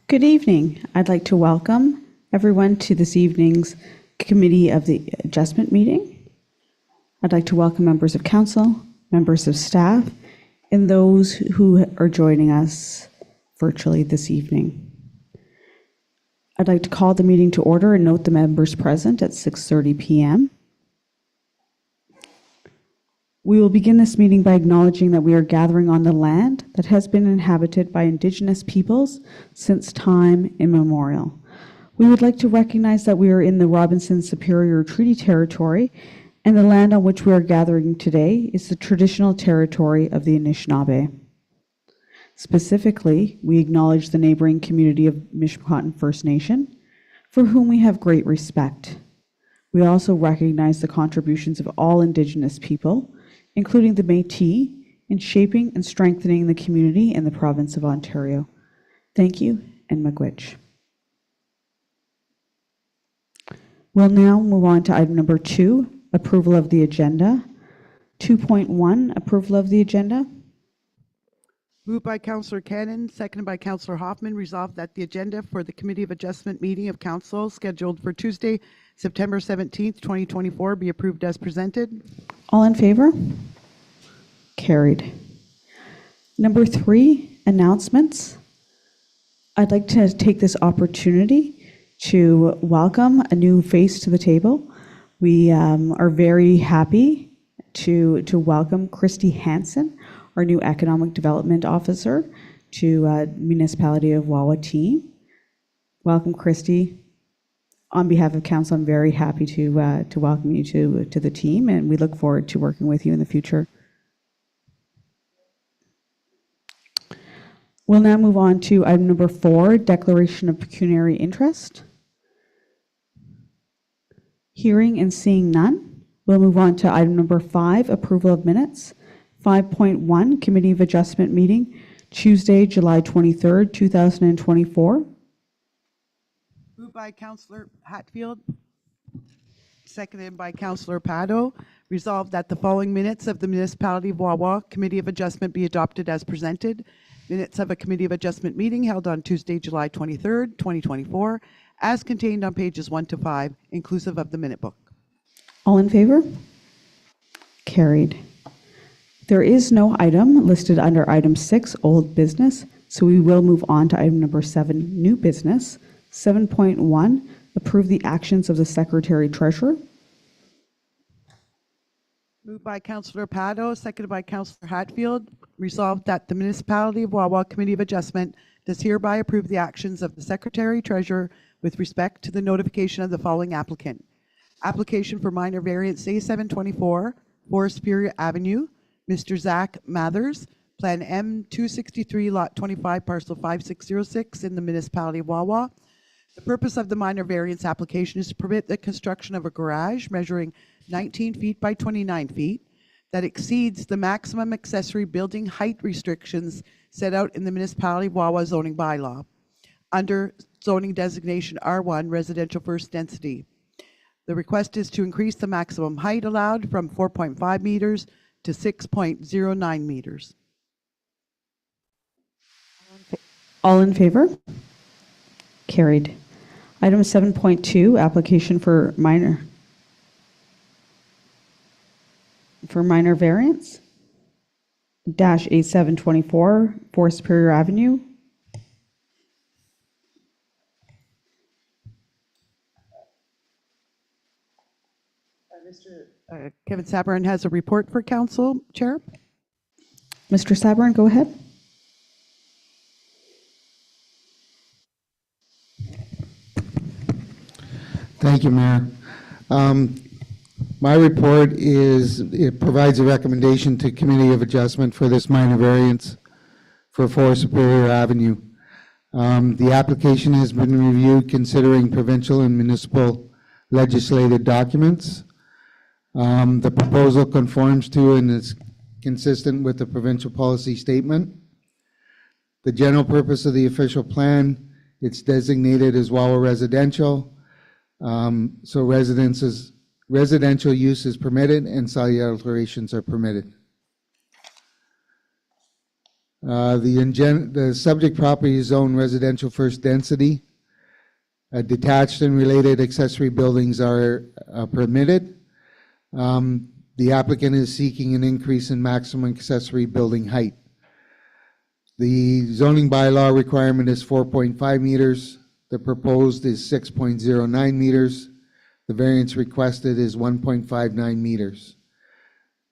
Good evening. I'd like to welcome everyone to this evening's Committee of the Adjustment meeting. I'd like to welcome members of council, members of staff, and those who are joining us virtually this evening. I'd like to call the meeting to order and note the members present at 6:30 p.m. We will begin this meeting by acknowledging that we are gathering on the land that has been inhabited by Indigenous peoples since time immemorial. We would like to recognize that we are in the Robinson Superior Treaty Territory, and the land on which we are gathering today is the traditional territory of the Anishinaabe. Specifically, we acknowledge the neighboring community of Mishkwakan First Nation, for whom we have great respect. We also recognize the contributions of all Indigenous people, including the Métis, in shaping and strengthening the community in the province of Ontario. Thank you, and miigwech. We'll now move on to item number 2, approval of the agenda. 2.1, approval of the agenda. Moved by Councillor Cannon, seconded by Councillor Hoffman, resolved that the agenda for the Committee of Adjustment meeting of Council scheduled for Tuesday, September 17th, 2024 be approved as presented. All in favor? Carried. Number 3, announcements. I'd like to take this opportunity to welcome a new face to the table. We are very happy to welcome Christy Hansen, our new Economic Development Officer, to Municipality of Wawa team. Welcome, Christy. On behalf of Council, I'm very happy to welcome you to the team, and we look forward to working with you in the future. We'll now move on to item number 4, declaration of pecuniary interest. Hearing and seeing none, we'll move on to item number 5, approval of minutes. 5.1, Committee of Adjustment meeting, Tuesday, July 23rd, 2024. Moved by Councillor Hatfield, seconded by Councillor Pado, resolved that the following minutes of the Municipality of Wawa Committee of Adjustment be adopted as presented. Minutes of a Committee of Adjustment meeting held on Tuesday, July 23rd, 2024, as contained on pages 1 to 5, inclusive of the minute book. All in favor? Carried. There is no item listed under item 6, old business, so we will move on to item number 7, new business. 7.1, approve the actions of the Secretary Treasurer. Moved by Councillor Pado, seconded by Councillor Hatfield, resolved that the Municipality of Wawa Committee of Adjustment does hereby approve the actions of the Secretary Treasurer with respect to the notification of the following applicant. Application for minor variance A724, Forest Superior Avenue, Mr. Zach Mathers, Plan M263, Lot 25, Parcel 5606 in the Municipality of Wawa. The purpose of the minor variance application is to permit the construction of a garage measuring 19 feet by 29 feet that exceeds the maximum accessory building height restrictions set out in the Municipality of Wawa zoning bylaw under zoning designation R1 residential first density. The request is to increase the maximum height allowed from 4.5 meters to 6.09 meters. All in favor? Carried. Item 7.2, application for minor variance, dash A724, Forest Superior Avenue. Mr. Kevin Sabourin has a report for Council, Chair. Mr. Sabourin, go ahead. Thank you, Mayor. My report it provides a recommendation to Committee of Adjustment for this minor variance for Forest Superior Avenue. The application has been reviewed considering provincial and municipal legislative documents. The proposal conforms to and is consistent with the provincial policy statement. The general purpose of the official plan, it's designated as Wawa residential. So residential use is permitted and site alterations are permitted. The subject property is zoned residential first density. Detached and related accessory buildings are permitted. The applicant is seeking an increase in maximum accessory building height. The zoning bylaw requirement is 4.5 meters. The proposed is 6.09 meters. The variance requested is 1.59 meters.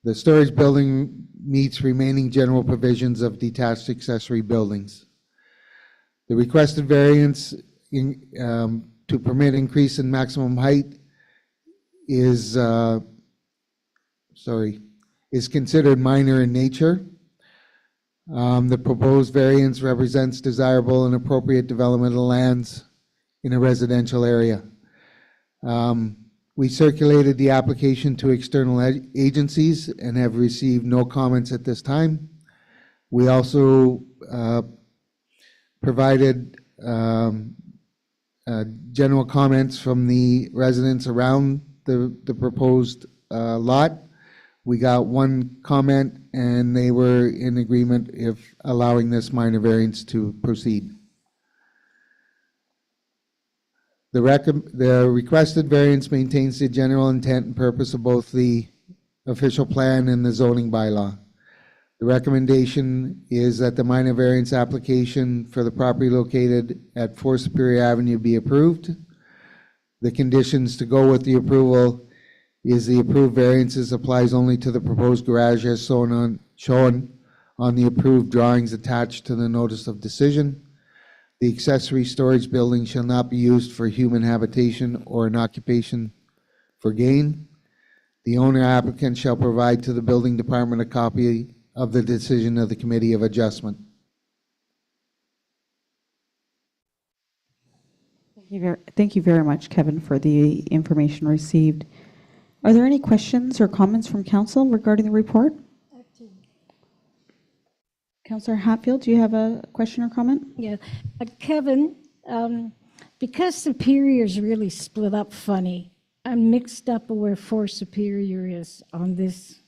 The storage building meets remaining general provisions of detached accessory buildings. The requested variance to permit increase in maximum height is considered minor in nature. The proposed variance represents desirable and appropriate development of lands in a residential area. We circulated the application to external agencies and have received no comments at this time. We also provided general comments from the residents around the proposed lot. We got one comment, and they were in agreement if allowing this minor variance to proceed. The requested variance maintains the general intent and purpose of both the official plan and the zoning bylaw. The recommendation is that the minor variance application for the property located at 4 Superior Avenue be approved. The conditions to go with the approval is the approved variances applies only to the proposed garage as shown on the approved drawings attached to the notice of decision. The accessory storage building shall not be used for human habitation or an occupation for gain. The owner applicant shall provide to the building department a copy of the decision of the Committee of Adjustment. Thank you very much, Kevin, for the information received. Are there any questions or comments from council regarding the report? Councillor Hatfield, do you have a question or comment? Yeah, Kevin, because Superior's really split up funny, I'm mixed up where 4 Superior is on this.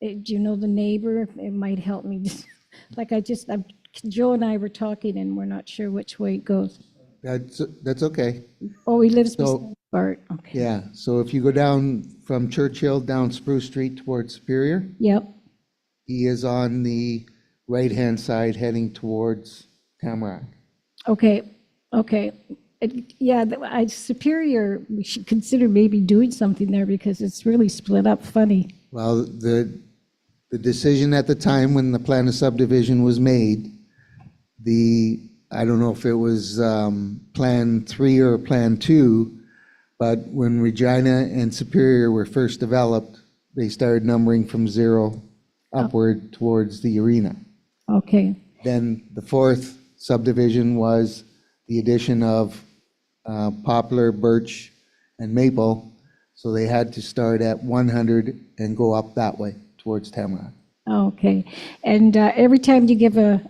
Do you know the neighbor? It might help me. Joe and I were talking and we're not sure which way it goes. That's okay. Oh, he lives So- beside Bart, okay. Yeah, so if you go down from Churchill down Spruce Street towards Superior, Yep, he is on the right-hand side heading towards Tamarack. okay. Yeah, Superior, we should consider maybe doing something there because it's really split up funny. Well, the decision at the time when the plan of subdivision was made, I don't know if it was Plan 3 or Plan 2, but when Regina and Superior were first developed, they started numbering from 0 upward towards the arena. Okay, Then the 4th subdivision was the addition of poplar, birch, and maple, so they had to start at 100 and go up that way towards Tamarack. okay. And every time you give a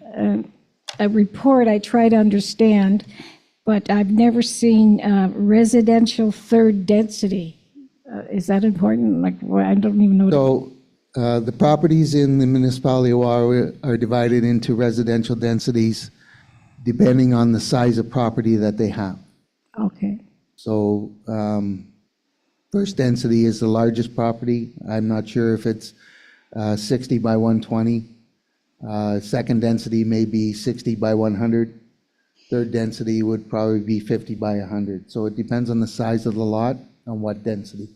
report, I try to understand, but I've never seen residential third density. Is that important? I don't even know. So the properties in the municipality of Ottawa are divided into residential densities depending on the size of property that they have. Okay, So first density is the largest property. I'm not sure if it's 60 by 120. Second density may be 60 by 100. Third density would probably be 50 by 100. So it depends on the size of the lot and what density.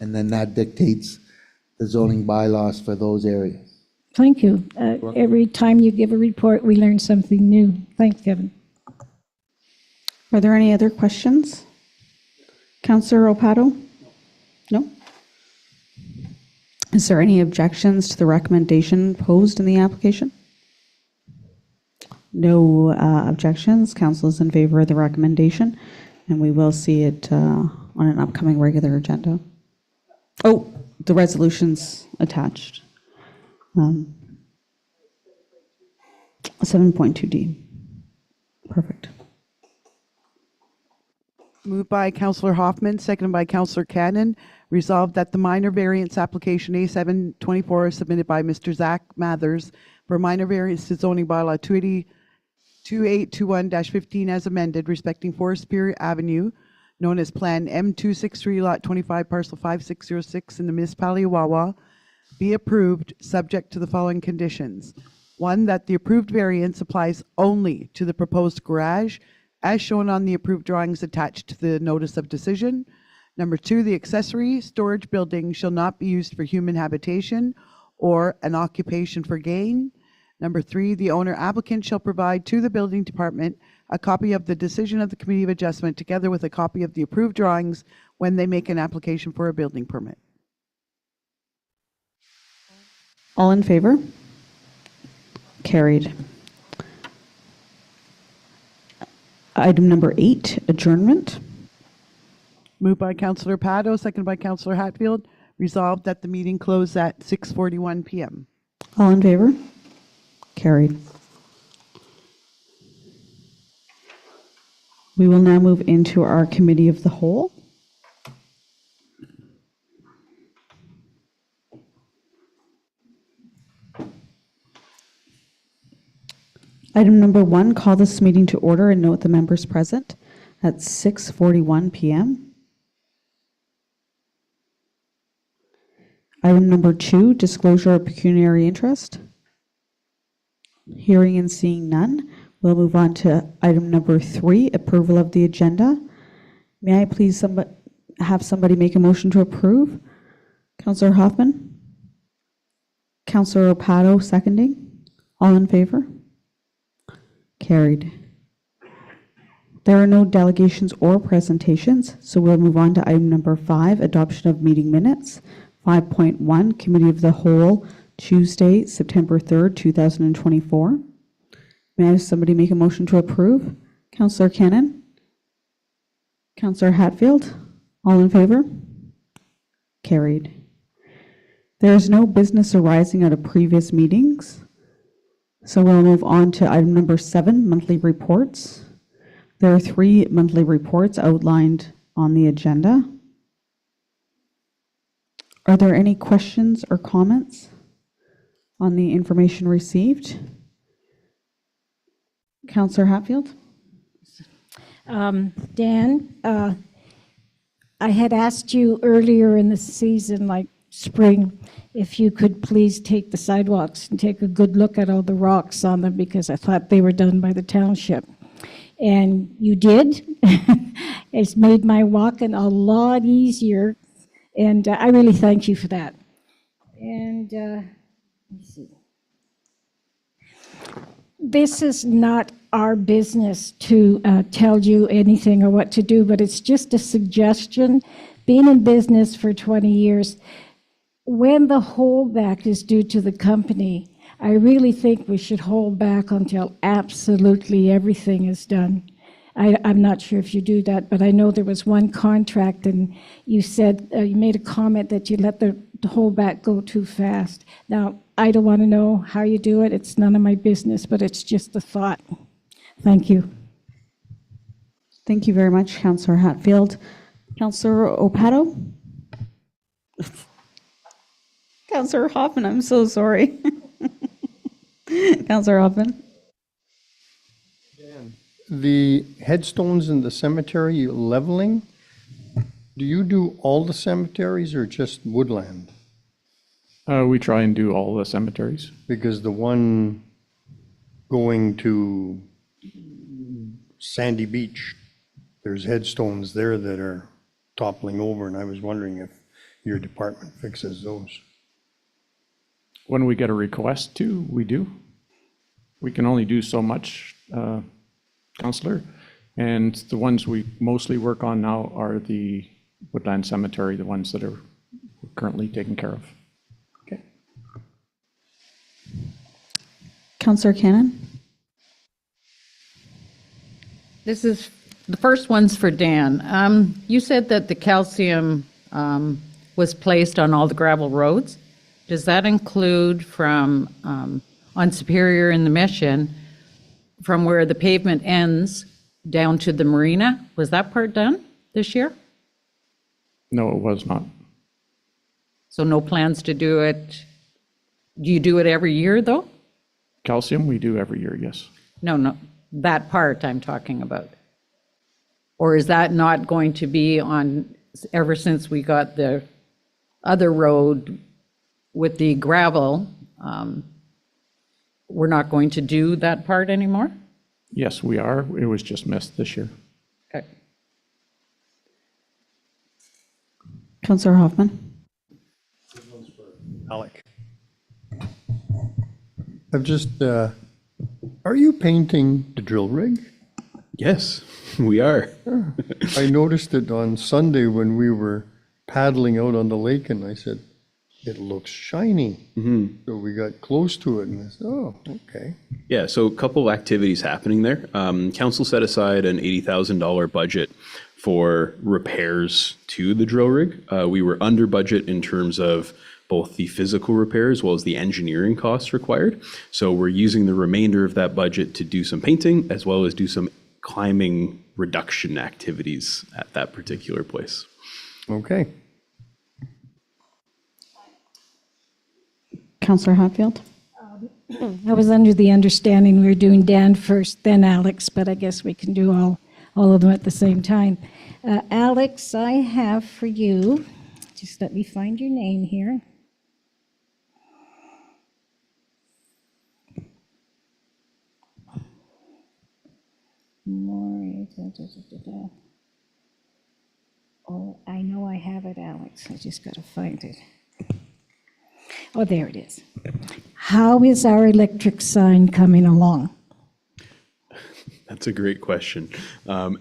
And then that dictates the zoning bylaws for those areas. thank you. Every time you give a report, we learn something new. Thanks, Kevin. Are there any other questions? Councillor Opato? No? Is there any objections to the recommendation posed in the application? No objections. Council is in favor of the recommendation, and we will see it on an upcoming regular agenda. Oh, the resolution's attached. 7.2D. Perfect. Moved by Councillor Hoffman, seconded by Councillor Cannon. Resolved that the minor variance application A724 submitted by Mr. Zach Mathers for minor variance to zoning bylaw 2821-15 as amended respecting Forest Superior Avenue, known as Plan M263, Lot 25, Parcel 5606 in the municipality of Wawa, be approved subject to the following conditions. One, that the approved variance applies only to the proposed garage as shown on the approved drawings attached to the notice of decision. Number two, the accessory storage building shall not be used for human habitation or an occupation for gain. Number three, the owner applicant shall provide to the building department a copy of the decision of the Committee of Adjustment together with a copy of the approved drawings when they make an application for a building permit. All in favor? Carried. Item number 8, adjournment. Moved by Councillor Pado, seconded by Councillor Hatfield. Resolved that the meeting close at 6:41 p.m. All in favor? Carried. We will now move into our committee of the whole. Item number 1, call this meeting to order and note the members present at 6:41 p.m. Item number 2, disclosure of pecuniary interest. Hearing and seeing none, we'll move on to item number 3, approval of the agenda. May I please have somebody make a motion to approve? Councillor Hoffman? Councillor Opato seconding. All in favor? Carried. There are no delegations or presentations, so we'll move on to item number 5, adoption of meeting minutes. 5.1, Committee of the Whole, Tuesday, September 3rd, 2024. May I have somebody make a motion to approve? Councillor Cannon? Councillor Hatfield? All in favor? Carried. There is no business arising out of previous meetings, so we'll move on to item number 7, monthly reports. There are 3 monthly reports outlined on the agenda. Are there any questions or comments on the information received? Councillor Hatfield? Dan, I had asked you earlier in the season, like spring, if you could please take the sidewalks and take a good look at all the rocks on them because I thought they were done by the township. And you did. It's made my walking a lot easier. And I really thank you for that. And let me see. This is not our business to tell you anything or what to do, but it's just a suggestion. Being in business for 20 years, when the holdback is due to the company, I really think we should hold back until absolutely everything is done. I'm not sure if you do that, but I know there was one contract and you said, you made a comment that you let the holdback go too fast. Now, I don't want to know how you do it. It's none of my business, but it's just a thought. Thank you. Thank you very much, Councillor Hatfield. Councillor Opato? Councillor Hoffman, I'm so sorry. Councillor Hoffman? The headstones in the cemetery, you leveling, do you do all the cemeteries or just Woodland? We try and do all the cemeteries. Because the one going to Sandy Beach, there's headstones there that are toppling over, and I was wondering if your department fixes those. When we get a request to, we do. We can only do so much, Councillor. And the ones we mostly work on now are the Woodland Cemetery, the ones that are currently taken care of. Okay. Councillor Cannon? This is, the first one's for Dan. You said that the calcium was placed on all the gravel roads. Does that include from, on Superior in the Mission, from where the pavement ends down to the marina? Was that part done this year? No, it was not. So no plans to do it? Do you do it every year, though? Calcium, we do every year, yes. No, that part I'm talking about. Or is that not going to be on, ever since we got the other road with the gravel, we're not going to do that part anymore? Yes, we are. It was just missed this year. Okay. Councillor Hoffman? Alec. I've just, are you painting the drill rig? Yes, we are. I noticed it on Sunday when we were paddling out on the lake, and I said, it looks shiny. So we got close to it, and I said, oh, okay. Yeah, so a couple activities happening there. Council set aside an $80,000 budget for repairs to the drill rig. We were under budget in terms of both the physical repair as well as the engineering costs required. So we're using the remainder of that budget to do some painting as well as do some climbing reduction activities at that particular place. Okay. Councillor Hatfield? I was under the understanding we were doing Dan first, then Alex, but I guess we can do all of them at the same time. Alex, I have for you, just let me find your name here. Oh, I know I have it, Alex. I just got to find it. Oh, there it is. How is our electric sign coming along? That's a great question.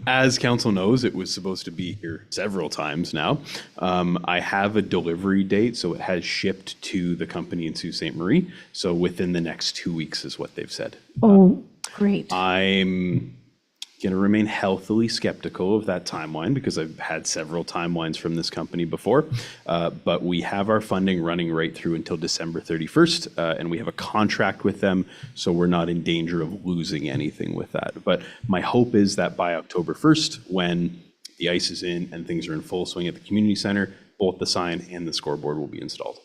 As council knows, it was supposed to be here several times now. I have a delivery date, so it has shipped to the company in Sault Ste. Marie. So within the next 2 weeks is what they've said. Oh, great. I'm going to remain healthily skeptical of that timeline because I've had several timelines from this company before. But we have our funding running right through until December 31st, and we have a contract with them, so we're not in danger of losing anything with that. But my hope is that by October 1st, when the ice is in and things are in full swing at the community center, both the sign and the scoreboard will be installed.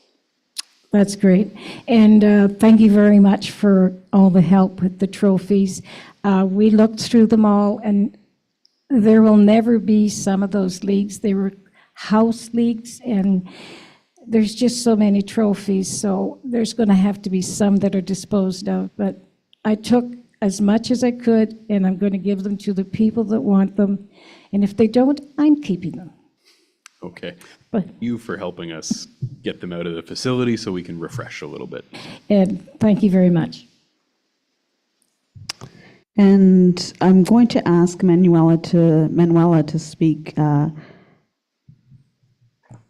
That's great. And thank you very much for all the help with the trophies. We looked through them all, and there will never be some of those leagues. They were house leagues, and there's just so many trophies, so there's going to have to be some that are disposed of. But I took as much as I could, and I'm going to give them to the people that want them. And if they don't, I'm keeping them. Okay. But- Thank you for helping us get them out of the facility so we can refresh a little bit. And thank you very much. And I'm going to ask Manuela to speak to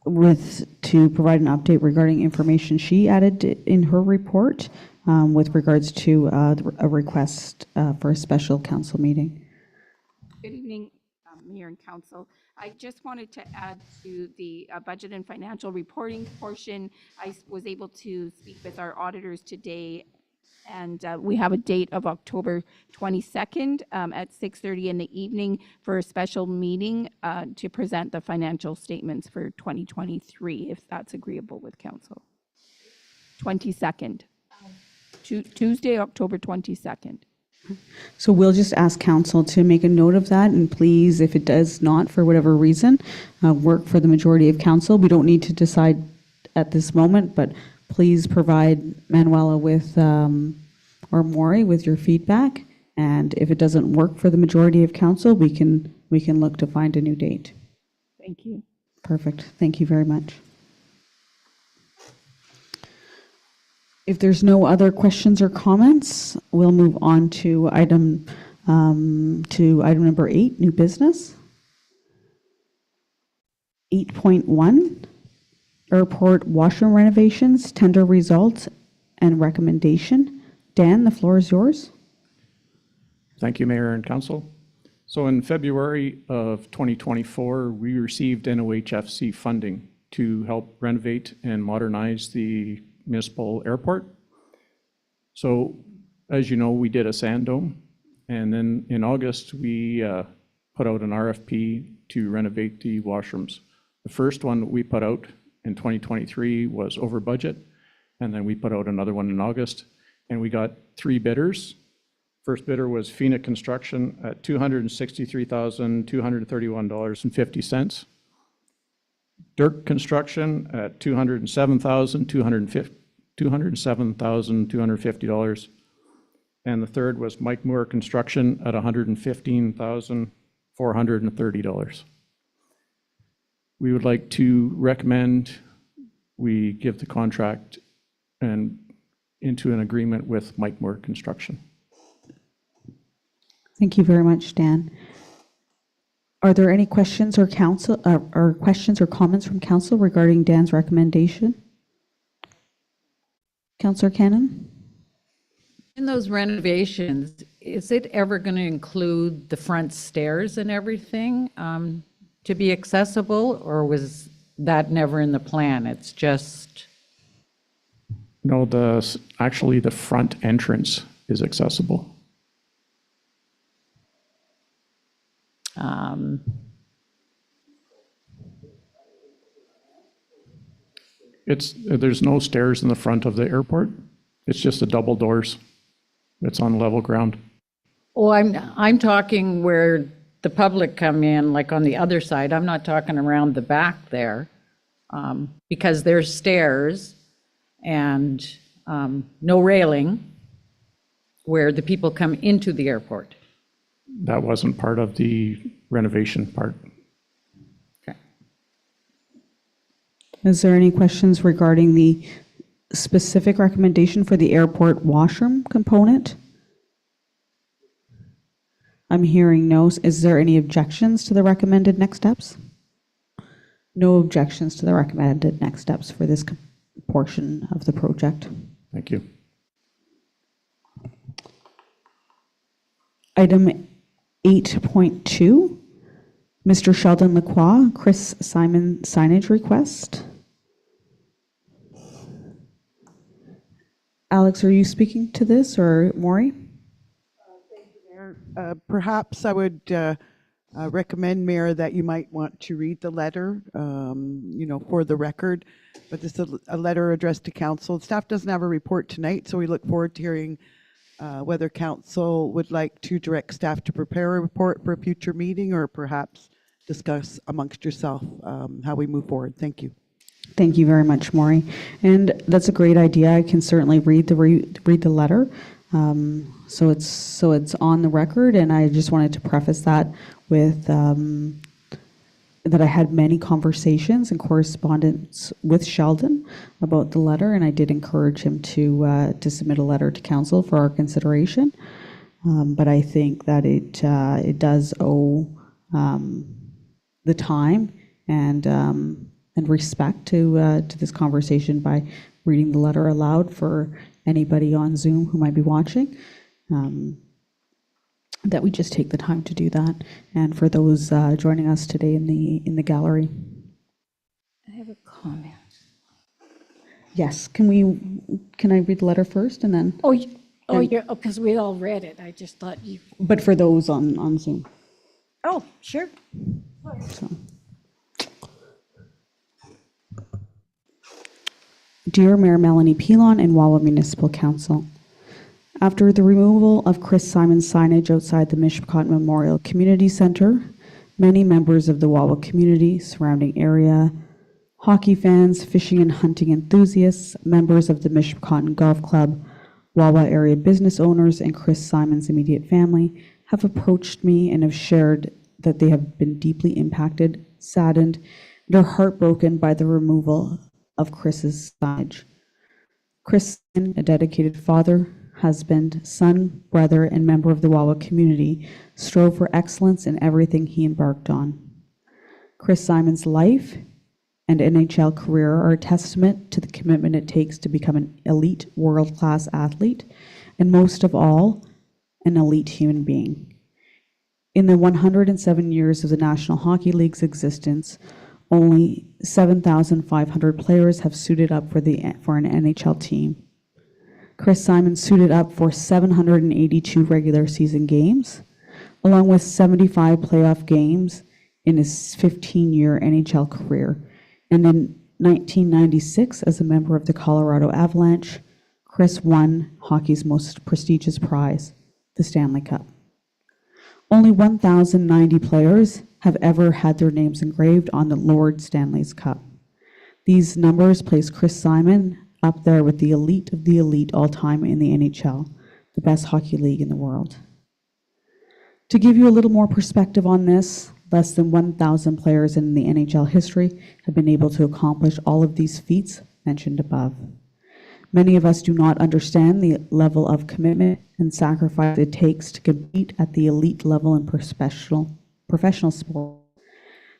provide an update regarding information she added in her report with regards to a request for a special council meeting. Good evening, Mayor and Council. I just wanted to add to the budget and financial reporting portion. I was able to speak with our auditors today, and we have a date of October 22nd at 6:30 in the evening for a special meeting to present the financial statements for 2023, if that's agreeable with Council. 22nd. Tuesday, October 22nd. So we'll just ask council to make a note of that, and please, if it does not, for whatever reason, work for the majority of council. We don't need to decide at this moment, but please provide Manuela with, or Maury with your feedback. And if it doesn't work for the majority of council, we can look to find a new date. Thank you. Perfect. Thank you very much. If there's no other questions or comments, we'll move on to item number 8, new business. 8.1, airport washroom renovations, tender results and recommendation. Dan, the floor is yours. Thank you, Mayor and Council. So in February of 2024, we received NOHFC funding to help renovate and modernize the municipal airport. So as you know, we did a sand dome, and then in August, we put out an RFP to renovate the washrooms. The first one we put out in 2023 was over budget, and then we put out another one in August, and we got three bidders. First bidder was Fina Construction at $263,231.50. Dirk Construction at $207,250. And the third was Mike Moore Construction at $115,430. We would like to recommend we give the contract and into an agreement with Mike Moore Construction. Thank you very much, Dan. Are there any questions or questions or comments from council regarding Dan's recommendation? Councillor Cannon? In those renovations, is it ever going to include the front stairs and everything to be accessible, or was that never in the plan? It's just, No, actually the front entrance is accessible. There's no stairs in the front of the airport. It's just the double doors. It's on level ground. oh, I'm talking where the public come in, like on the other side. I'm not talking around the back there, because there's stairs and no railing where the people come into the airport. That wasn't part of the renovation part. Okay. Is there any questions regarding the specific recommendation for the airport washroom component? I'm hearing no. Is there any objections to the recommended next steps? No objections to the recommended next steps for this portion of the project. Thank you. Item 8.2, Mr. Sheldon Lacroix, Chris Simon signage request. Alex, are you speaking to this, or Maury? Perhaps I would recommend, Mayor, that you might want to read the letter, for the record. But this is a letter addressed to council. Staff doesn't have a report tonight, so we look forward to hearing whether council would like to direct staff to prepare a report for a future meeting, or perhaps discuss amongst yourself how we move forward. Thank you. Thank you very much, Maury. And that's a great idea. I can certainly read the letter. So it's on the record, and I just wanted to preface that with that I had many conversations and correspondence with Sheldon about the letter, and I did encourage him to submit a letter to council for our consideration. But I think that it does owe the time and respect to this conversation by reading the letter aloud for anybody on Zoom who might be watching. That we just take the time to do that, and for those joining us today in the gallery. I have a comment. Yes, can I read the letter first and then? Because we all read it. I just thought you. But for those on Zoom. Oh, sure. So. Dear Mayor Melanie Pilon and Wawa Municipal Council, after the removal of Chris Simon's signage outside the Mishpacotton Memorial Community Center, many members of the Wawa community, surrounding area, hockey fans, fishing and hunting enthusiasts, members of the Mishpacotton Golf Club, Wawa area business owners, and Chris Simon's immediate family have approached me and have shared that they have been deeply impacted, saddened, and are heartbroken by the removal of Chris's signage. Chris, a dedicated father, husband, son, brother, and member of the Wawa community, strove for excellence in everything he embarked on. Chris Simon's life and NHL career are a testament to the commitment it takes to become an elite world-class athlete, and most of all, an elite human being. In the 107 years of the National Hockey League's existence, only 7,500 players have suited up for an NHL team. Chris Simon suited up for 782 regular season games, along with 75 playoff games in his 15-year NHL career. And in 1996, as a member of the Colorado Avalanche, Chris won hockey's most prestigious prize, the Stanley Cup. Only 1,090 players have ever had their names engraved on the Lord Stanley's Cup. These numbers place Chris Simon up there with the elite of the elite all time in the NHL, the best hockey league in the world. To give you a little more perspective on this, less than 1,000 players in the NHL history have been able to accomplish all of these feats mentioned above. Many of us do not understand the level of commitment and sacrifice it takes to compete at the elite level in professional sport.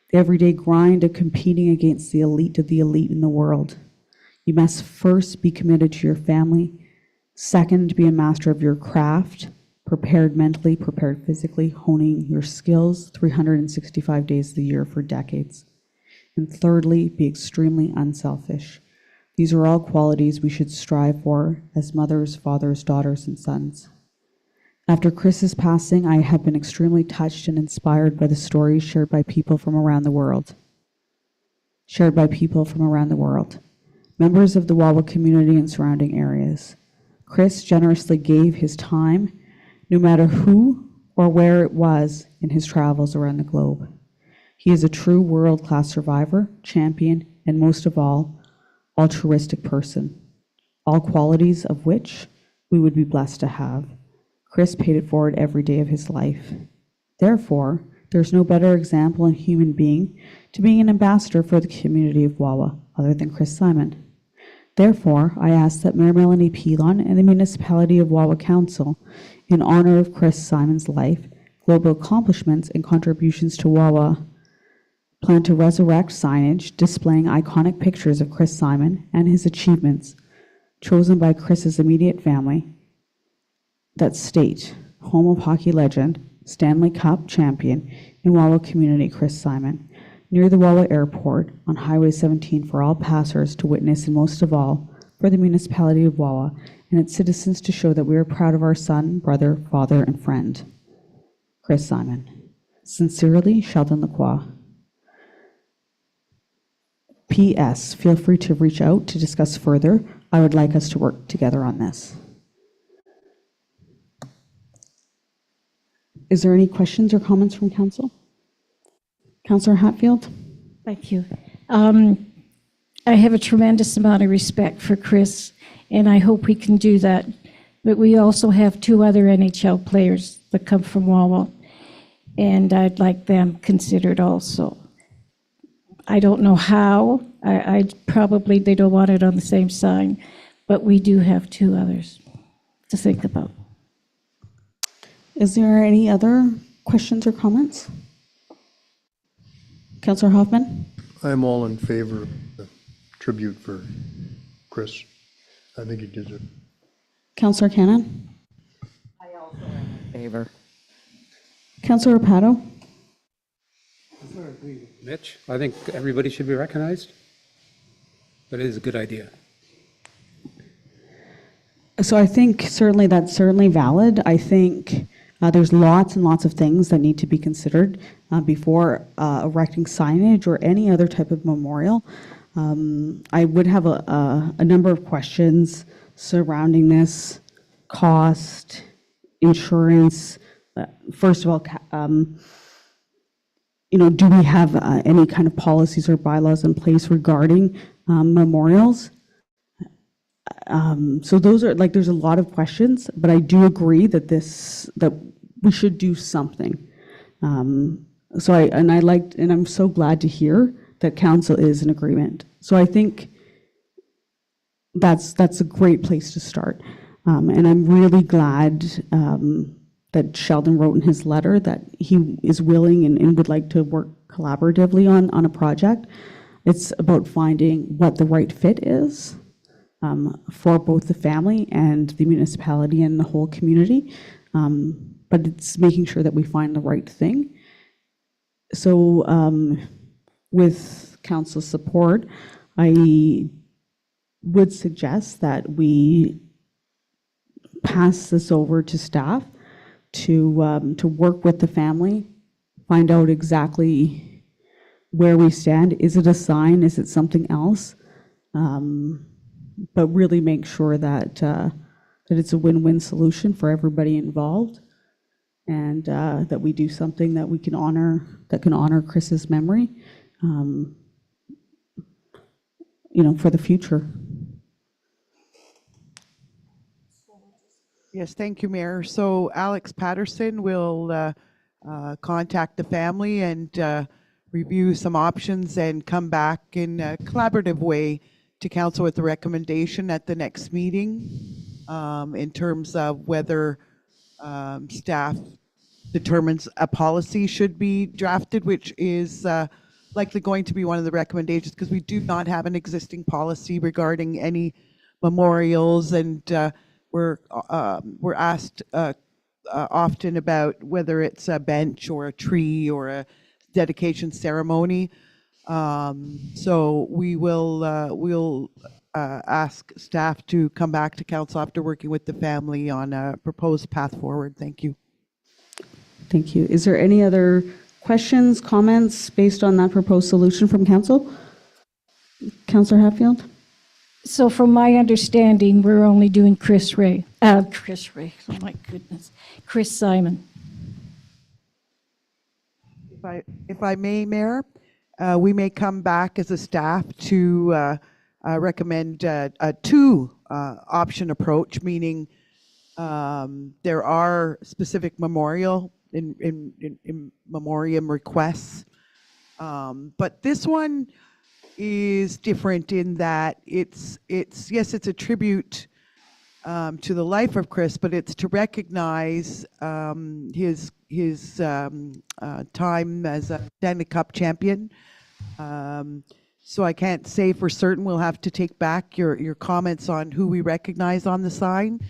The everyday grind of competing against the elite of the elite in the world. You must first be committed to your family, second, be a master of your craft, prepared mentally, prepared physically, honing your skills 365 days of the year for decades. And thirdly, be extremely unselfish. These are all qualities we should strive for as mothers, fathers, daughters, and sons. After Chris's passing, I have been extremely touched and inspired by the stories shared by people from around the world. Members of the Wawa community and surrounding areas. Chris generously gave his time, no matter who or where it was in his travels around the globe. He is a true world-class survivor, champion, and most of all, altruistic person, all qualities of which we would be blessed to have. Chris paid it forward every day of his life. Therefore, there's no better example in human being to being an ambassador for the community of Wawa other than Chris Simon. Therefore, I ask that Mayor Melanie Pilon and the Municipality of Wawa Council, in honor of Chris Simon's life, global accomplishments, and contributions to Wawa, plan to resurrect signage displaying iconic pictures of Chris Simon and his achievements, chosen by Chris's immediate family, that state, home of hockey legend, Stanley Cup champion in Wawa community, Chris Simon, near the Wawa Airport on Highway 17 for all passers to witness, and most of all, for the municipality of Wawa and its citizens to show that we are proud of our son, brother, father, and friend, Chris Simon. Sincerely, Sheldon Lacroix. P.S. Feel free to reach out to discuss further. I would like us to work together on this. Is there any questions or comments from council? Councillor Hatfield? Thank you. I have a tremendous amount of respect for Chris, and I hope we can do that. But we also have two other NHL players that come from Wawa, and I'd like them considered also. I don't know how. I probably, they don't want it on the same sign, but we do have two others to think about. Is there any other questions or comments? Councillor Hoffman? I'm all in favor of the tribute for Chris. I think he deserves it. Councillor Cannon? Favor. Councillor Rapato? Mitch, I think everybody should be recognized, but it is a good idea. So I think certainly that's certainly valid. I think there's lots and lots of things that need to be considered before erecting signage or any other type of memorial. I would have a number of questions surrounding this: cost, insurance. First of all, do we have any kind of policies or bylaws in place regarding memorials? So those are there's a lot of questions, but I do agree that that we should do something. I'm so glad to hear that council is in agreement. So I think that's a great place to start. And I'm really glad that Sheldon wrote in his letter that he is willing and would like to work collaboratively on a project. It's about finding what the right fit is for both the family and the municipality and the whole community. But it's making sure that we find the right thing. So with council support, I would suggest that we pass this over to staff to work with the family, find out exactly where we stand. Is it a sign? Is it something else? but really make sure that that it's a win-win solution for everybody involved, and that we do something that we can honor, that can honor Chris's memory, for the future. Yes, thank you, Mayor. So Alex Patterson will contact the family and review some options and come back in a collaborative way to council with the recommendation at the next meeting in terms of whether staff determines a policy should be drafted, which is likely going to be one of the recommendations, because we do not have an existing policy regarding any memorials, and we're asked often about whether it's a bench or a tree or a dedication ceremony. So we'll ask staff to come back to council after working with the family on a proposed path forward. Thank you. Thank you. Is there any other questions, comments based on that proposed solution from council? Councillor Hatfield? So from my understanding, we're only doing Chris Ray, oh my goodness, Chris Simon. If I may, Mayor, we may come back as a staff to recommend a two-option approach, meaning there are specific memoriam requests, but this one is different in that it's yes, it's a tribute to the life of Chris, but it's to recognize his time as a Stanley Cup champion. So I can't say for certain. We'll have to take back your comments on who we recognize on the sign.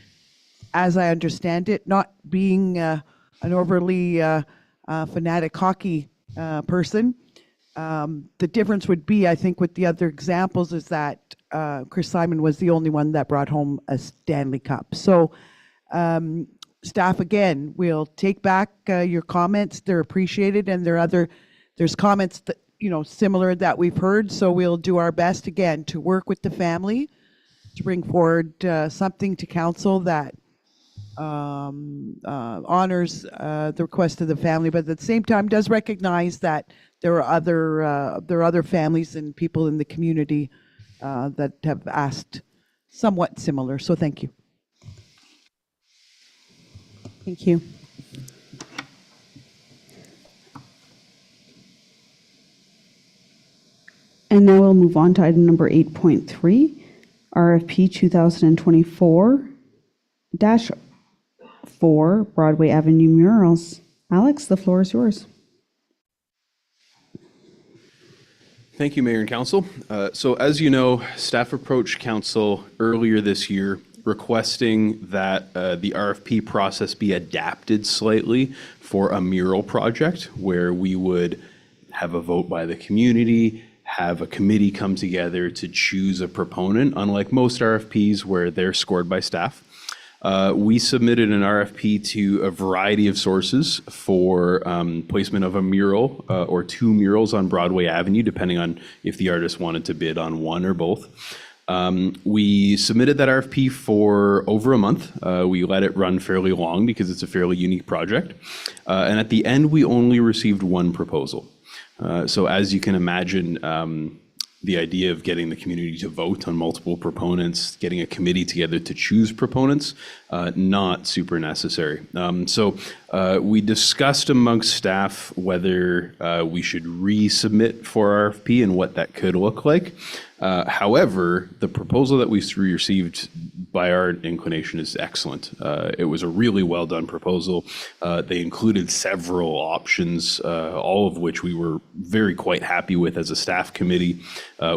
As I understand it, not being an overly fanatic hockey person, the difference would be, I think, with the other examples is that Chris Simon was the only one that brought home a Stanley Cup. So staff, again, will take back your comments. They're appreciated, and there's comments that, similar that we've heard. So we'll do our best, again, to work with the family to bring forward something to council that honors the request of the family, but at the same time does recognize that there are other families and people in the community that have asked somewhat similar. So thank you. Thank you. And now we'll move on to item number 8.3, RFP 2024-4 Broadway Avenue murals. Alex, the floor is yours. Thank you, Mayor and Council. So as you know, staff approached Council earlier this year requesting that the RFP process be adapted slightly for a mural project where we would have a vote by the community, have a committee come together to choose a proponent, unlike most RFPs where they're scored by staff. We submitted an RFP to a variety of sources for placement of a mural or two murals on Broadway Avenue, depending on if the artist wanted to bid on one or both. We submitted that RFP for over a month. We let it run fairly long because it's a fairly unique project. And at the end, we only received one proposal. So as you can imagine, the idea of getting the community to vote on multiple proponents, getting a committee together to choose proponents, not super necessary. So we discussed amongst staff whether we should resubmit for RFP and what that could look like. However, the proposal that we received by our inclination is excellent. It was a really well done proposal. They included several options, all of which we were quite happy with as a staff committee.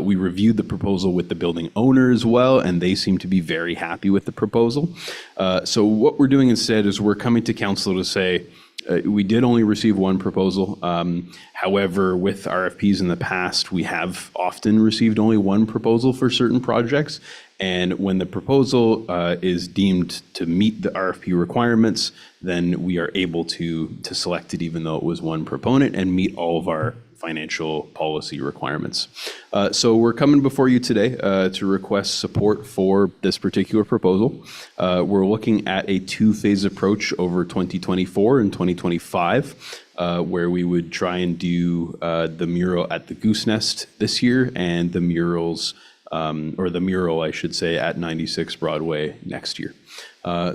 We reviewed the proposal with the building owner as well, and they seem to be very happy with the proposal. So what we're doing instead is we're coming to council to say, we did only receive one proposal. However, with RFPs in the past, we have often received only one proposal for certain projects. And when the proposal is deemed to meet the RFP requirements, then we are able to select it even though it was one proponent and meet all of our financial policy requirements. So we're coming before you today to request support for this particular proposal. We're looking at a two-phase approach over 2024 and 2025, where we would try and do the mural at the Goose Nest this year and the murals, or the mural, I should say, at 96 Broadway next year.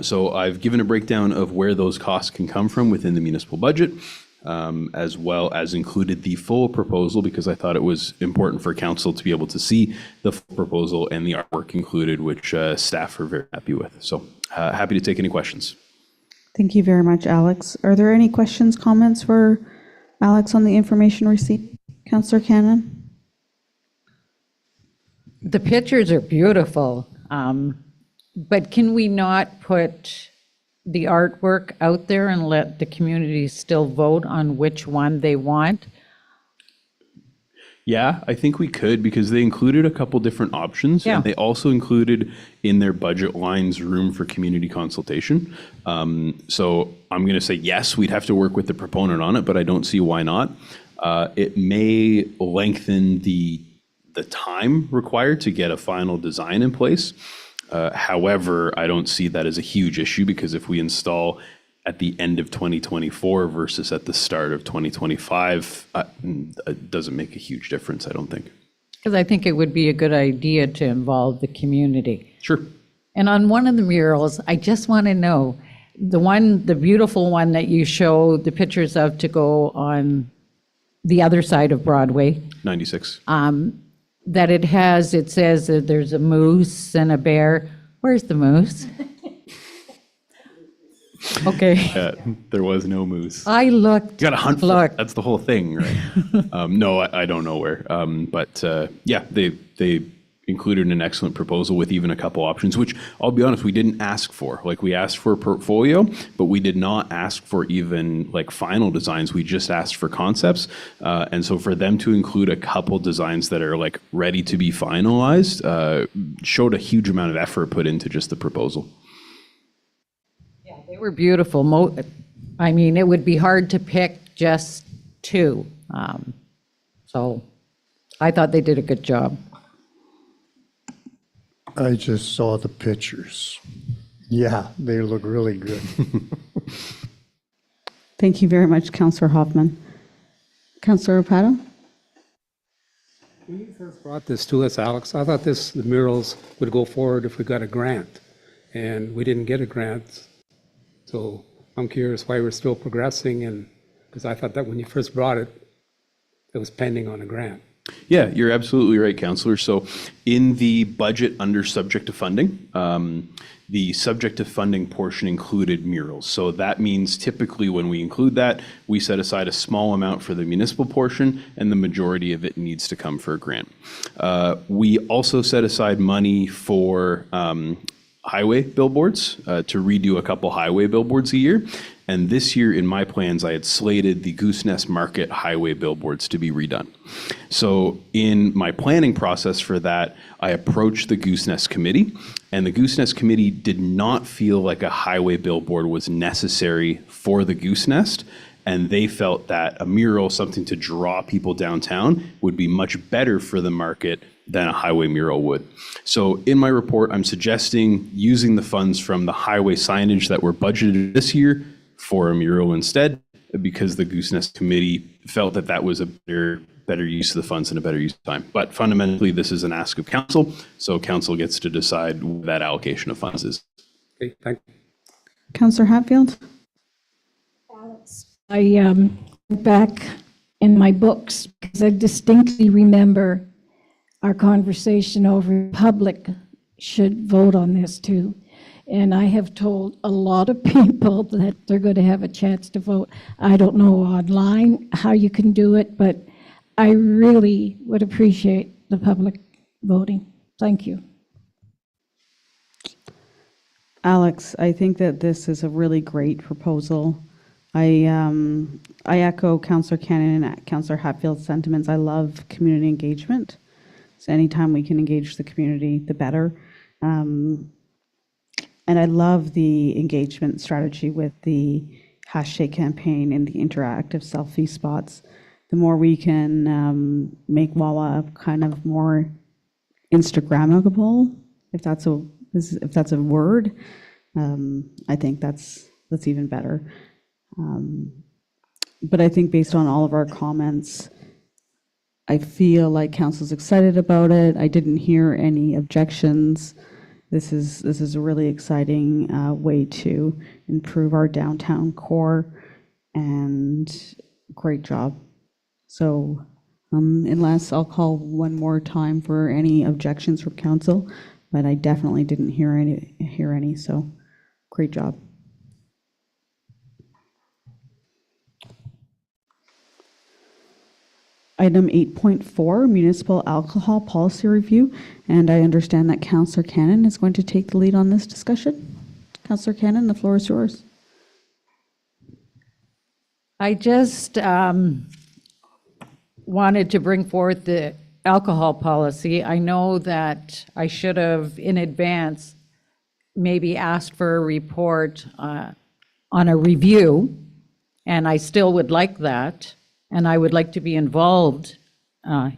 So I've given a breakdown of where those costs can come from within the municipal budget, as well as included the full proposal, because I thought it was important for council to be able to see the full proposal and the artwork included, which staff are very happy with. So happy to take any questions. Thank you very much, Alex. Are there any questions, comments for Alex on the information received? Councillor Cannon? The pictures are beautiful, but can we not put the artwork out there and let the community still vote on which one they want? Yeah, I think we could, because they included a couple different options. Yeah. And they also included in their budget lines room for community consultation. So I'm going to say yes, we'd have to work with the proponent on it, but I don't see why not. It may lengthen the time required to get a final design in place. However, I don't see that as a huge issue, because if we install at the end of 2024 versus at the start of 2025, it doesn't make a huge difference, I don't think. Because I think it would be a good idea to involve the community. Sure. And on one of the murals, I just want to know, the beautiful one that you show the pictures of to go on the other side of Broadway, 96. that it says that there's a moose and a bear. Where's the moose? Okay. There was no moose. I looked. You got to hunt for Look. it. That's the whole thing, right? No, I don't know where. But yeah, they included an excellent proposal with even a couple options, which I'll be honest, we didn't ask for. Like, we asked for a portfolio, but we did not ask for even like final designs. We just asked for concepts. And so for them to include a couple designs that are like ready to be finalized showed a huge amount of effort put into just the proposal. They were beautiful. I mean, it would be hard to pick just two. So I thought they did a good job. I just saw the pictures. Yeah, they look really good. Thank you very much, Councillor Hoffman. Councillor Rapato? When you first brought this to us, Alex, I thought the murals would go forward if we got a grant, and we didn't get a grant. So I'm curious why we're still progressing, and because I thought that when you first brought it, it was pending on a grant. Yeah, you're absolutely right, Councillor. So in the budget under subject to funding, the subject to funding portion included murals. So that means typically when we include that, we set aside a small amount for the municipal portion, and the majority of it needs to come for a grant. We also set aside money for highway billboards, to redo a couple highway billboards a year. And this year in my plans, I had slated the Goose Nest Market highway billboards to be redone. So in my planning process for that, I approached the Goose Nest Committee, and the Goose Nest Committee did not feel like a highway billboard was necessary for the Goose Nest. And they felt that a mural, something to draw people downtown, would be much better for the market than a highway mural would. So in my report, I'm suggesting using the funds from the highway signage that were budgeted this year for a mural instead, because the Goose Nest Committee felt that that was a better use of the funds and a better use of time. But fundamentally, this is an ask of council, so council gets to decide what that allocation of funds is. Okay, thank you. Councillor Hatfield? I went back in my books because I distinctly remember our conversation over public should vote on this too. And I have told a lot of people that they're going to have a chance to vote. I don't know online how you can do it, but I really would appreciate the public voting. Thank you. Alex, I think that this is a really great proposal. I echo Councillor Cannon and Councillor Hatfield's sentiments. I love community engagement. So anytime we can engage the community, the better. And I love the engagement strategy with the hashtag campaign and the interactive selfie spots. the more we can make Wawa kind of more Instagrammable, if that's a word. I think that's even better. But I think based on all of our comments, I feel like council's excited about it. I didn't hear any objections. This is a really exciting way to improve our downtown core, and great job. So unless I'll call one more time for any objections from council, but I definitely didn't hear any, so great job. Item 8.4, Municipal Alcohol Policy Review, and I understand that Councillor Cannon is going to take the lead on this discussion. Councillor Cannon, the floor is yours. I just wanted to bring forth the alcohol policy. I know that I should have in advance maybe asked for a report on a review, and I still would like that. And I would like to be involved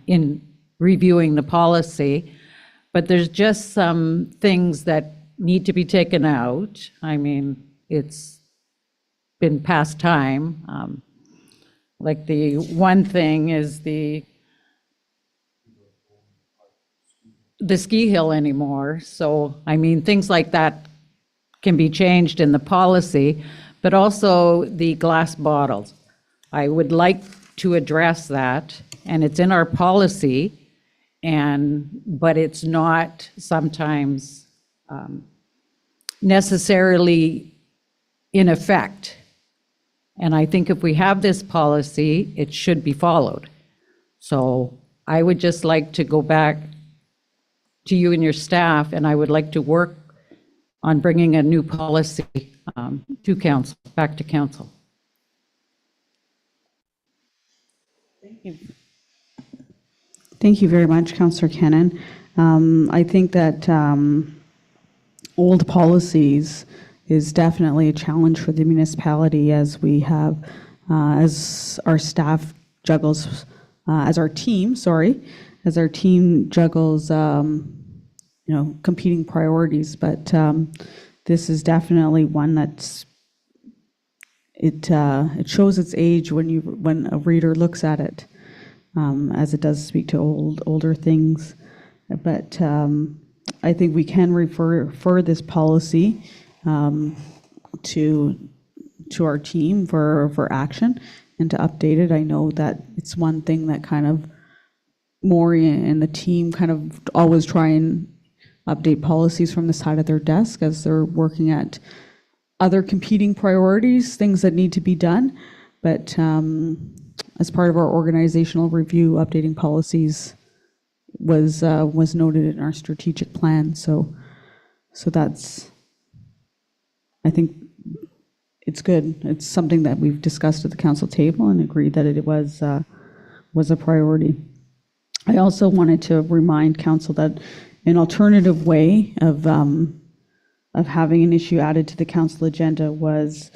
in reviewing the policy, but there's just some things that need to be taken out. I mean, it's been past time. Like the one thing is the ski hill anymore. So, I mean, things like that can be changed in the policy, but also the glass bottles. I would like to address that, and it's in our policy, but it's not sometimes necessarily in effect. And I think if we have this policy, it should be followed. So I would just like to go back to you and your staff, and I would like to work on bringing a new policy to council, back to council. Thank you very much, Councillor Cannon. I think that old policies is definitely a challenge for the municipality, as we have, as our staff juggles, as our team juggles, competing priorities. But this is definitely one that's, it shows its age when a reader looks at it, as it does speak to older things. But I think we can refer this policy to our team for action and to update it. I know that it's one thing that kind of Maury and the team kind of always try and update policies from the side of their desk as they're working at other competing priorities, things that need to be done. But as part of our organizational review, updating policies was noted in our strategic plan. So that's, I think it's good. It's something that we've discussed at the council table and agreed that it was a priority. I also wanted to remind council that an alternative way of having an issue added to the council agenda was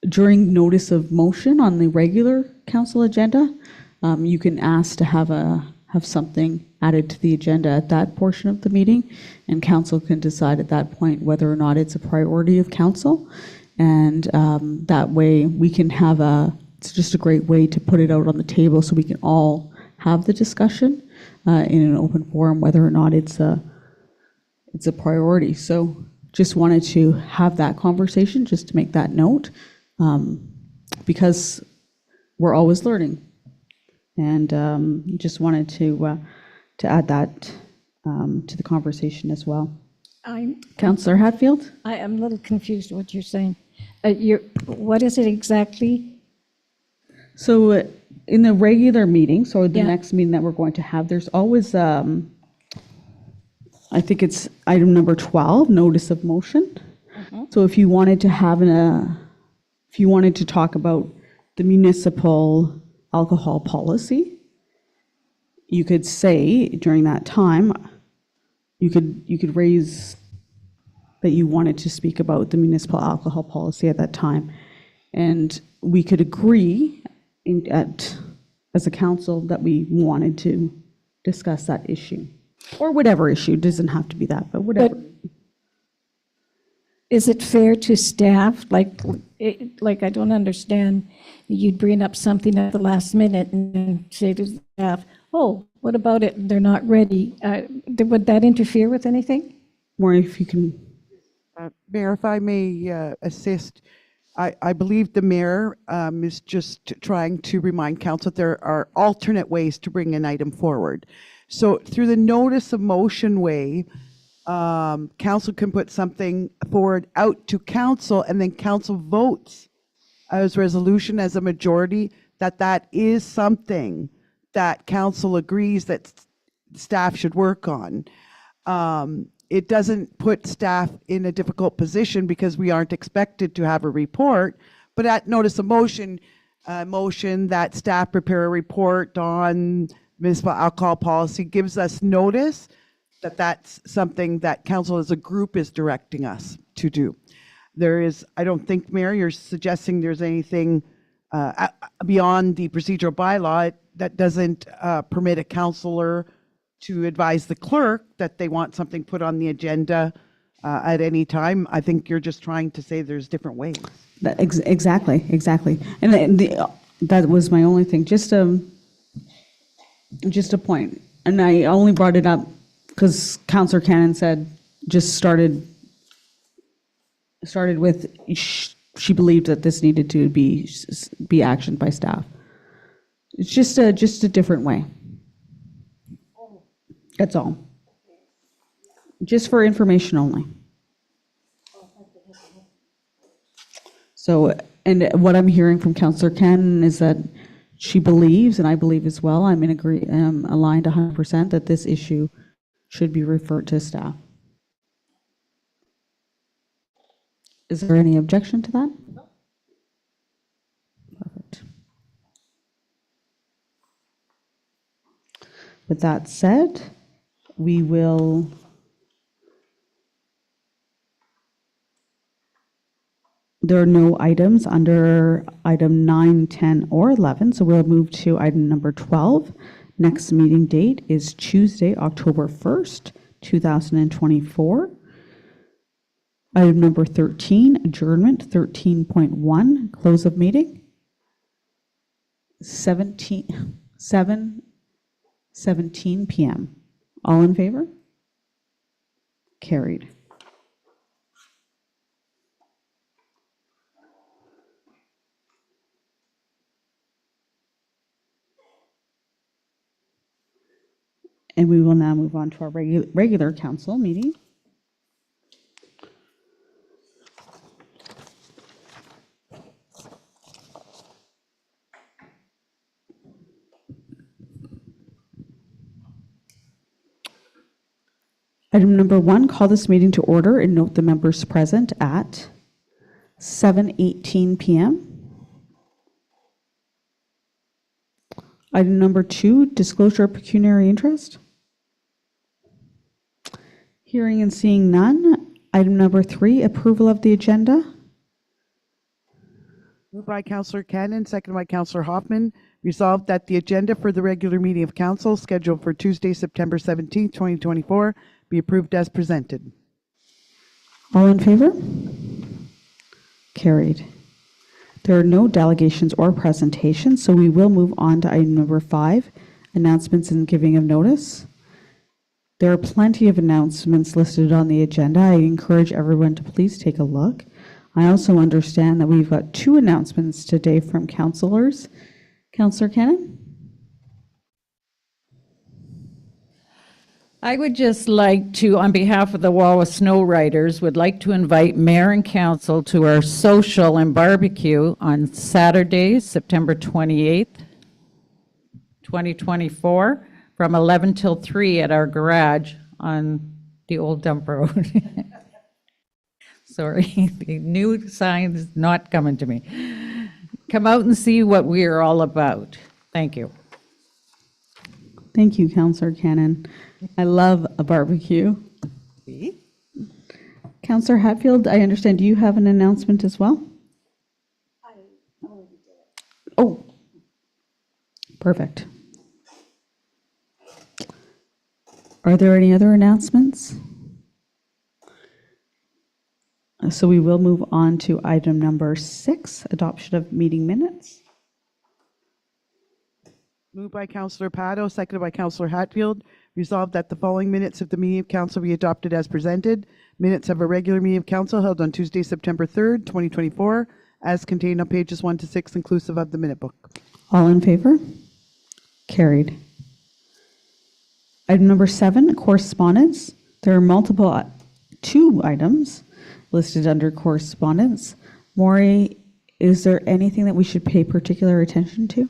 during notice of motion on the regular council agenda. You can ask to have something added to the agenda at that portion of the meeting, and council can decide at that point whether or not it's a priority of council. And that way we can have it's just a great way to put it out on the table so we can all have the discussion in an open forum whether or not it's a priority. So just wanted to have that conversation, just to make that note, because we're always learning. And just wanted to add that to the conversation as well. Councillor Hatfield? I am a little confused what you're saying. What is it exactly? So in the regular meeting, so the Yeah. next meeting that we're going to have, there's always, I think it's item number 12, notice of motion. So if you wanted to if you wanted to talk about the municipal alcohol policy, you could say during that time, you could raise that you wanted to speak about the municipal alcohol policy at that time. And we could agree as a council that we wanted to discuss that issue. Or whatever issue, doesn't have to be that, but whatever. Is it fair to staff, like I don't understand, you'd bring up something at the last minute and then say to staff, oh, what about it, they're not ready? Would that interfere with anything? More if you can, Mayor, if I may assist, I believe the mayor is just trying to remind council that there are alternate ways to bring an item forward. So through the notice of motion way, council can put something forward out to council, and then council votes as resolution as a majority that is something that council agrees that staff should work on. It doesn't put staff in a difficult position because we aren't expected to have a report, but at notice of motion, motion that staff prepare a report on municipal alcohol policy gives us notice that that's something that council as a group is directing us to do. There is, I don't think, Mayor, you're suggesting there's anything beyond the procedural bylaw that doesn't permit a councillor to advise the clerk that they want something put on the agenda at any time. I think you're just trying to say there's different ways. exactly. And that was my only thing, just a point. And I only brought it up because Councillor Cannon said, just started with, she believed that this needed to be actioned by staff. It's just a different way. That's all. Just for information only. So, and what I'm hearing from Councillor Cannon is that she believes, and I believe as well, I'm aligned 100% that this issue should be referred to staff. Is there any objection to that? No. Perfect. With that said, we will there are no items under item 9, 10, or 11, so we'll move to item number 12. Next meeting date is Tuesday, October 1st, 2024. Item number 13, adjournment. 13.1, close of meeting. 7:17 p.m. All in favor? Carried. And we will now move on to our regular council meeting. Item number 1, call this meeting to order and note the members present at 7:18 p.m. Item number 2, disclosure of pecuniary interest. Hearing and seeing none. Item number 3, approval of the agenda. Moved by Councillor Cannon, seconded by Councillor Hoffman. Resolved that the agenda for the regular meeting of council scheduled for Tuesday, September 17th, 2024 be approved as presented. All in favor? Carried. There are no delegations or presentations, so we will move on to item number 5, announcements and giving of notice. There are plenty of announcements listed on the agenda. I encourage everyone to please take a look. I also understand that we've got 2 announcements today from councillors. Councillor Cannon? I would just like to, on behalf of the Wawa Snow Riders, would like to invite mayor and council to our social and barbecue on Saturday, September 28th, 2024, from 11 till 3 at our garage on the old dump road. Sorry, the new sign is not coming to me. Come out and see what we are all about. Thank you. Thank you, Councillor Cannon. I love a barbecue. See? Councillor Hatfield, I understand you have an announcement as well? Oh, Perfect. Are there any other announcements? So we will move on to item number 6, adoption of meeting minutes. Moved by Councillor Pato, seconded by Councillor Hatfield. Resolved that the following minutes of the meeting of council be adopted as presented. Minutes of a regular meeting of council held on Tuesday, September 3rd, 2024, as contained on pages 1 to 6, inclusive of the minute book. All in favor? Carried. Item number 7, correspondence. There are multiple, 2 items listed under correspondence. Maury, is there anything that we should pay particular attention to?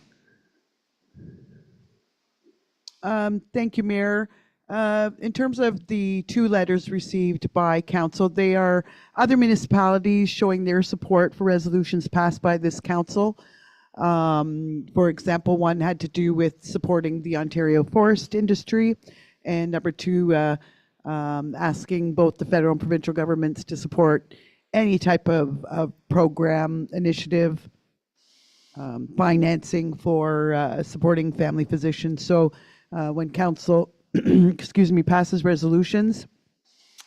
Thank you, Mayor. In terms of the 2 letters received by council, they are other municipalities showing their support for resolutions passed by this council. For example, one had to do with supporting the Ontario forest industry, and number 2, asking both the federal and provincial governments to support any type of program, initiative, financing for supporting family physicians. So when council, passes resolutions,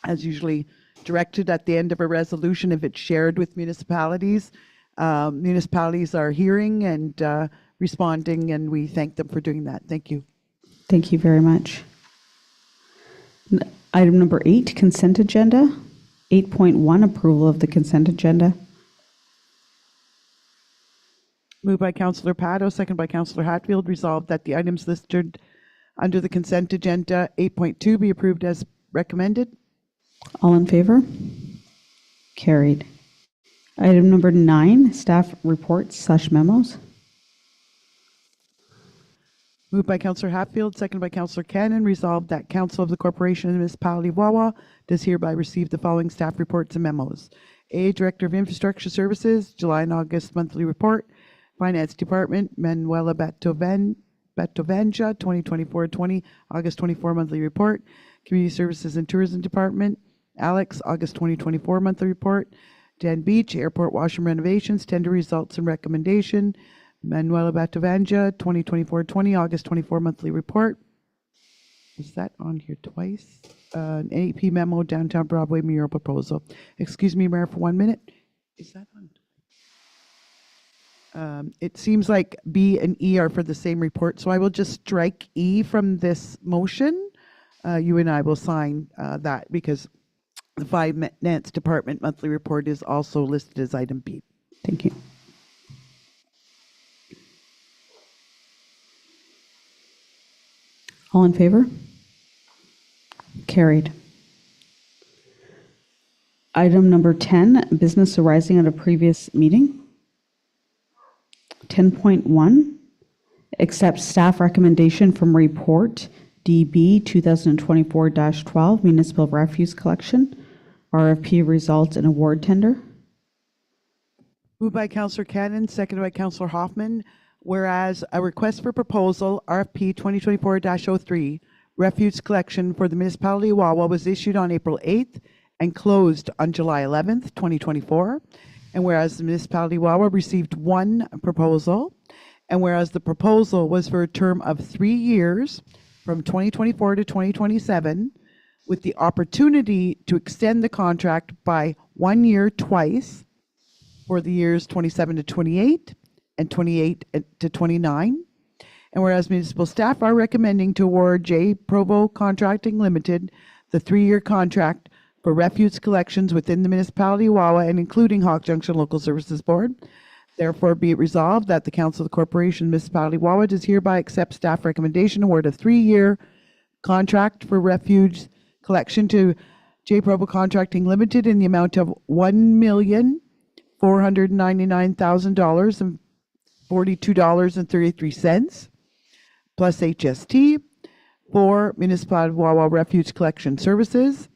as usually directed at the end of a resolution, if it's shared with municipalities, municipalities are hearing and responding, and we thank them for doing that. Thank you. Thank you very much. Item number 8, consent agenda. 8.1, approval of the consent agenda. Moved by Councillor Pato, second by Councillor Hatfield. Resolved that the items listed under the consent agenda 8.2 be approved as recommended. All in favor? Carried. Item number 9, staff reports / memos. Moved by Councillor Hatfield, second by Councillor Cannon. Resolved that Council of the Corporation of the Municipality of Wawa does hereby receive the following staff reports and memos. A, Director of Infrastructure Services, July and August monthly report. Finance Department, Manuela Batovanja, 2024-20, August 24 monthly report. Community Services and Tourism Department, Alex, August 2024 monthly report. Dan Beach, Airport Washroom Renovations, tender results and recommendation. Manuela Batovanja, 2024-20, August 24 monthly report. Is that on here twice? An AP memo, Downtown Broadway mural proposal. Excuse me, Mayor, for 1 minute. Is that on? It seems like B and E are for the same report, so I will just strike E from this motion. You and I will sign that because the Finance Department monthly report is also listed as item B. Thank you. All in favor? Carried. Item number 10, business arising at a previous meeting. 10.1, accept staff recommendation from report DB 2024-12, municipal refuse collection. RFP results in award tender. Moved by Councillor Cannon, seconded by Councillor Hoffman. Whereas a request for proposal, RFP 2024-03, refuse collection for the municipality of Wawa was issued on April 8th and closed on July 11th, 2024. And whereas the municipality of Wawa received 1 proposal, and whereas the proposal was for a term of 3 years from 2024 to 2027, with the opportunity to extend the contract by 1 year twice for the years 27 to 28 and 28 to 29. And whereas municipal staff are recommending to award J. Provo Contracting Limited the 3-year contract for refuse collections within the municipality of Wawa and including Hawk Junction Local Services Board. Therefore, be it resolved that the Council of the Corporation Municipality of Wawa does hereby accept staff recommendation award a 3-year contract for refuge collection to J. Provo Contracting Limited in the amount of $1,499,000 and $42.33 plus HST for Municipality of Wawa Refuge Collection Services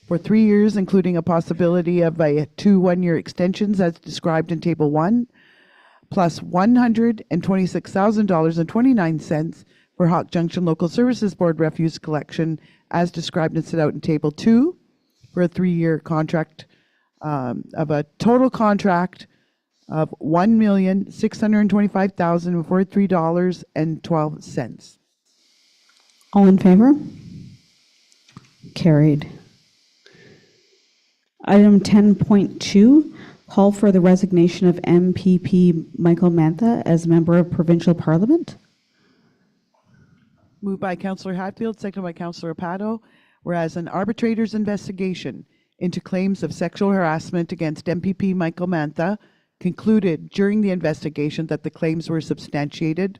for 3 years, including a possibility of 2 one-year extensions as described in Table 1, plus $126,000.29 for Hawk Junction Local Services Board Refuse Collection as described and set out in Table 2 for a 3-year contract of a total contract of $1,625,043.12. All in favor? Carried. Item 10.2, call for the resignation of MPP Michael Mantha as member of Provincial Parliament. Moved by Councillor Hatfield, seconded by Councillor Pato, whereas an arbitrator's investigation into claims of sexual harassment against MPP Michael Mantha concluded during the investigation that the claims were substantiated,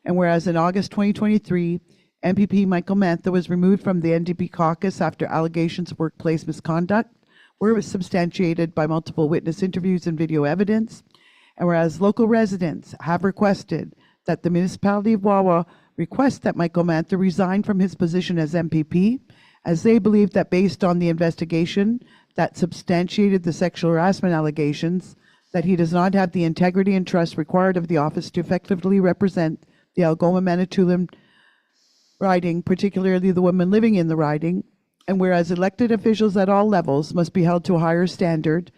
and whereas in August 2023, MPP Michael Mantha was removed from the NDP caucus after allegations of workplace misconduct were substantiated by multiple witness interviews and video evidence, and whereas local residents have requested that the municipality of Wawa request that Michael Mantha resign from his position as MPP, as they believe that based on the investigation that substantiated the sexual harassment allegations, that he does not have the integrity and trust required of the office to effectively represent the Algoma Manitoulin riding, particularly the women living in the riding, and whereas elected officials at all levels must be held to a higher standard,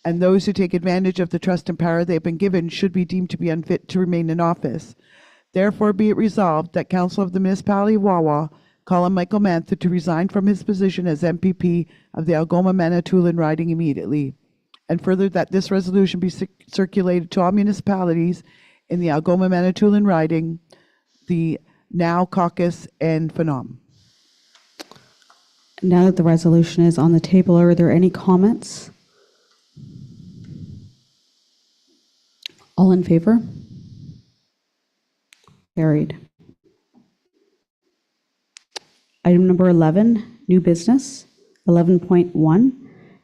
and those who take advantage of the trust and power they have been given should be deemed to be unfit to remain in office. Therefore, be it resolved that Council of the Municipality of Wawa call on Michael Mantha to resign from his position as MPP of the Algoma Manitoulin riding immediately. And further, that this resolution be circulated to all municipalities in the Algoma Manitoulin riding, the Now Caucus, and Phenom. Now that the resolution is on the table, are there any comments? All in favor? Carried. Item number 11, new business. 11.1,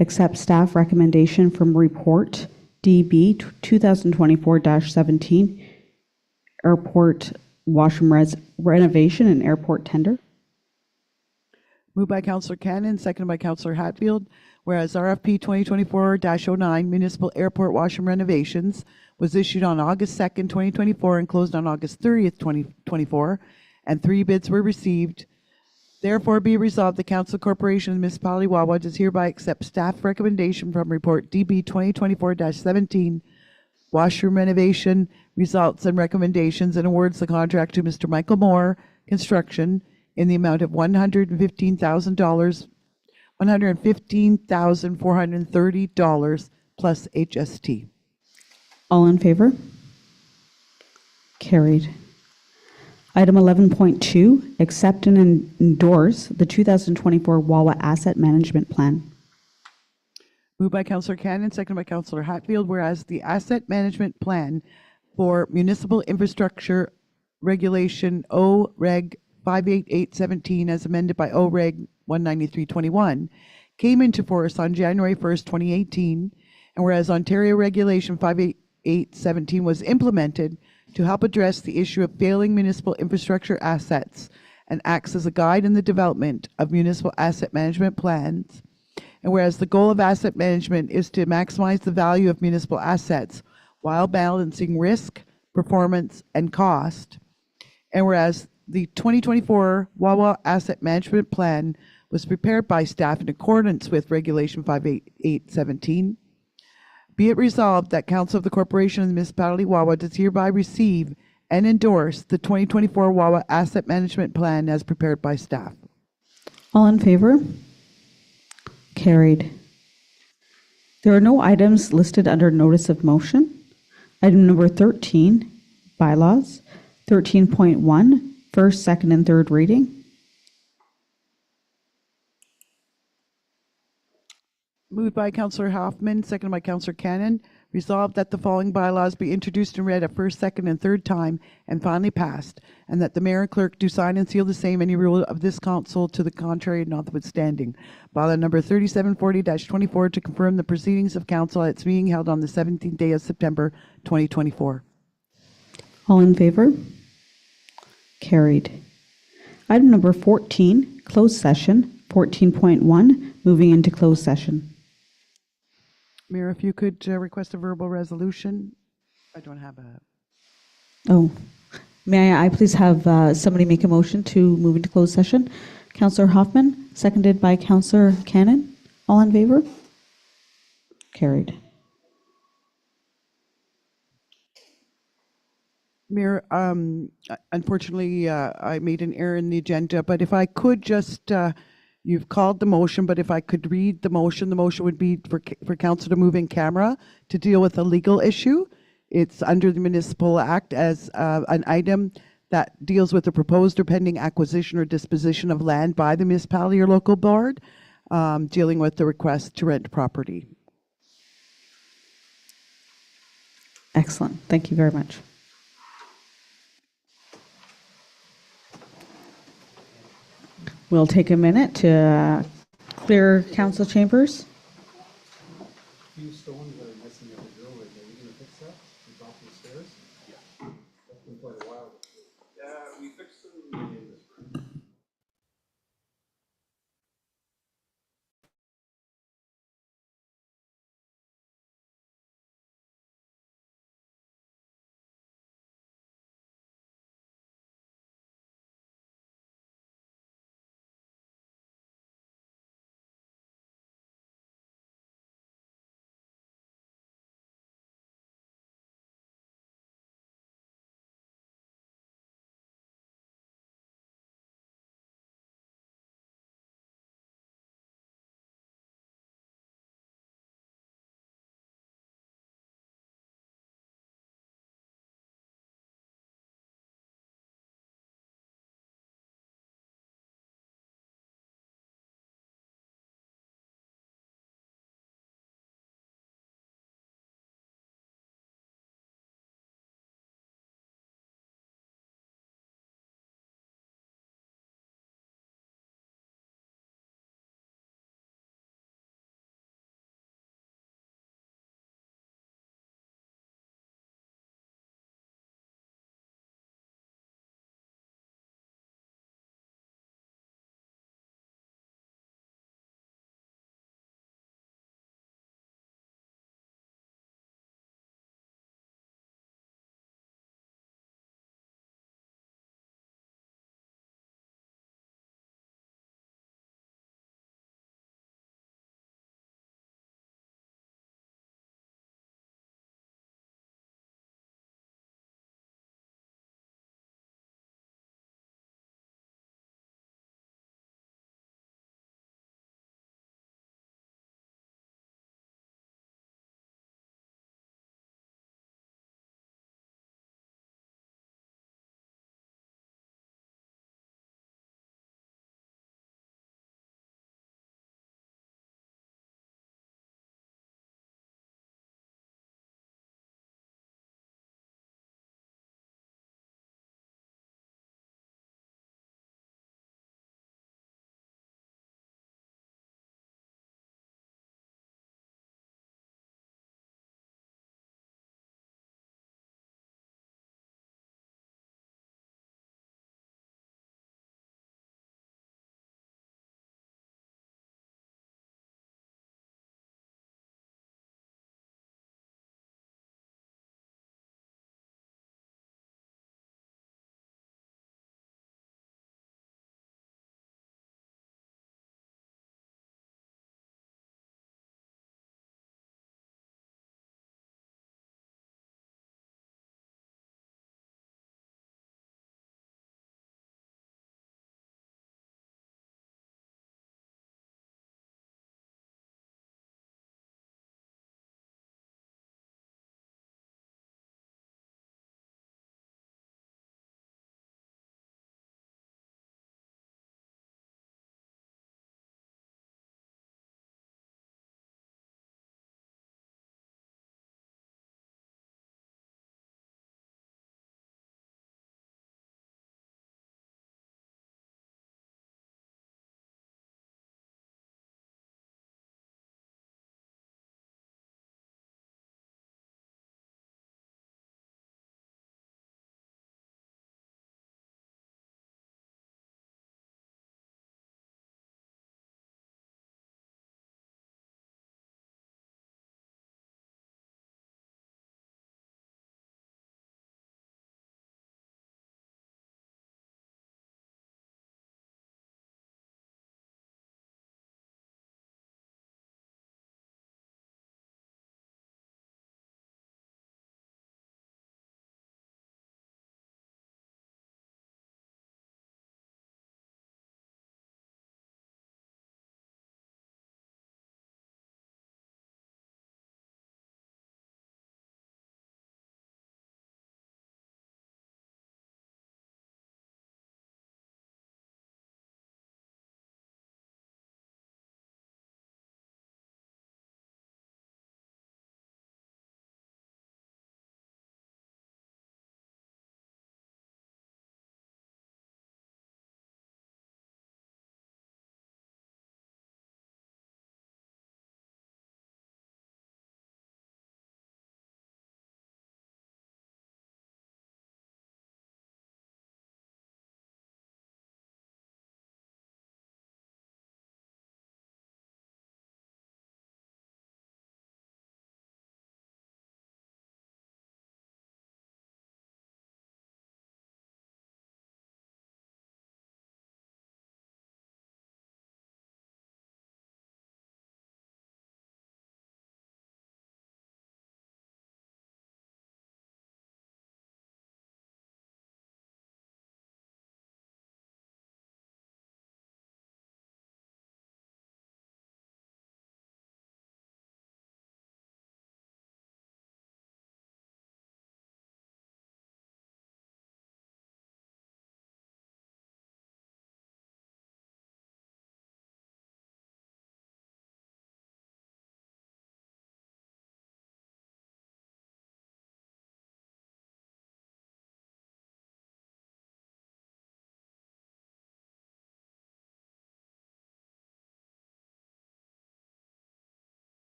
accept staff recommendation from report DB 2024-17, airport washroom renovation and airport tender. Moved by Councillor Cannon, seconded by Councillor Hatfield, whereas RFP 2024-09 municipal airport washroom renovations was issued on August 2nd, 2024 and closed on August 30th, 2024, and 3 bids were received. Therefore, be resolved, the Council Corporation of the Municipality of Wawa does hereby accept staff recommendation from report DB 2024-17, washroom renovation results and recommendations, and awards the contract to Mr. Michael Moore Construction in the amount of $115,430 plus HST. All in favor? Carried. Item 11.2, accept and endorse the 2024 Wawa Asset Management Plan. Moved by Councillor Cannon, seconded by Councillor Hatfield, whereas the Asset Management Plan for Municipal Infrastructure Regulation O-Reg 58817 as amended by O-Reg 19321 came into force on January 1st, 2018, and whereas Ontario Regulation 58817 was implemented to help address the issue of failing municipal infrastructure assets and acts as a guide in the development of municipal asset management plans, and whereas the goal of asset management is to maximize the value of municipal assets while balancing risk, performance, and cost, and whereas the 2024 Wawa Asset Management Plan was prepared by staff in accordance with Regulation 58817, be it resolved that Council of the Corporation of the Municipality of Wawa does hereby receive and endorse the 2024 Wawa Asset Management Plan as prepared by staff. All in favor? Carried. There are no items listed under notice of motion. Item number 13, bylaws. 13.1, first, second, and third reading. Moved by Councillor Hoffman, seconded by Councillor Cannon. Resolved that the following bylaws be introduced and read a first, second, and third time and finally passed, and that the mayor and clerk do sign and seal the same, any rule of this council to the contrary notwithstanding. Bylaw number 3740-24 to confirm the proceedings of council at its meeting held on the 17th day of September 2024. All in favor? Carried. Item number 14, closed session. 14.1, moving into closed session. Mayor, if you could request a verbal resolution. I don't have a... Oh, may I please have somebody make a motion to move into closed session? Councillor Hoffman, seconded by Councillor Cannon. All in favor? Carried. Mayor, unfortunately, I made an error in the agenda, but if I could just, you've called the motion, but if I could read the motion would be for council to move in camera to deal with a legal issue. It's under the Municipal Act as an item that deals with the proposed or pending acquisition or disposition of land by the municipality or local board, dealing with the request to rent property. Excellent. Thank you very much. We'll take a minute to clear council chambers. Few stones that are missing at the drill rig, are you gonna fix that? You drop the stairs? Yeah. That's been quite a while. Yeah, we fixed them.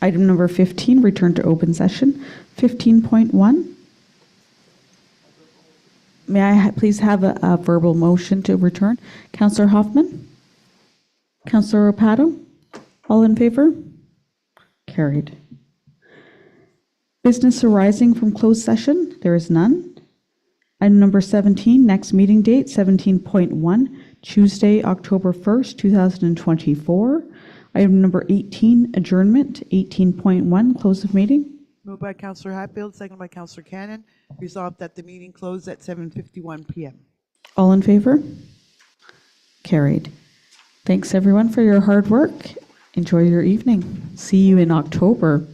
Item number 15, return to open session. 15.1. May I please have a verbal motion to return? Councillor Hoffman? Councillor Rapato? All in favor? Carried. Business arising from closed session? There is none. Item number 17, next meeting date, 17.1, Tuesday, October 1st, 2024. Item number 18, adjournment. 18.1, close of meeting. Moved by Councillor Hatfield, seconded by Councillor Cannon. Resolved that the meeting closed at 7:51 PM. All in favor? Carried. Thanks, everyone, for your hard work. Enjoy your evening. See you in October.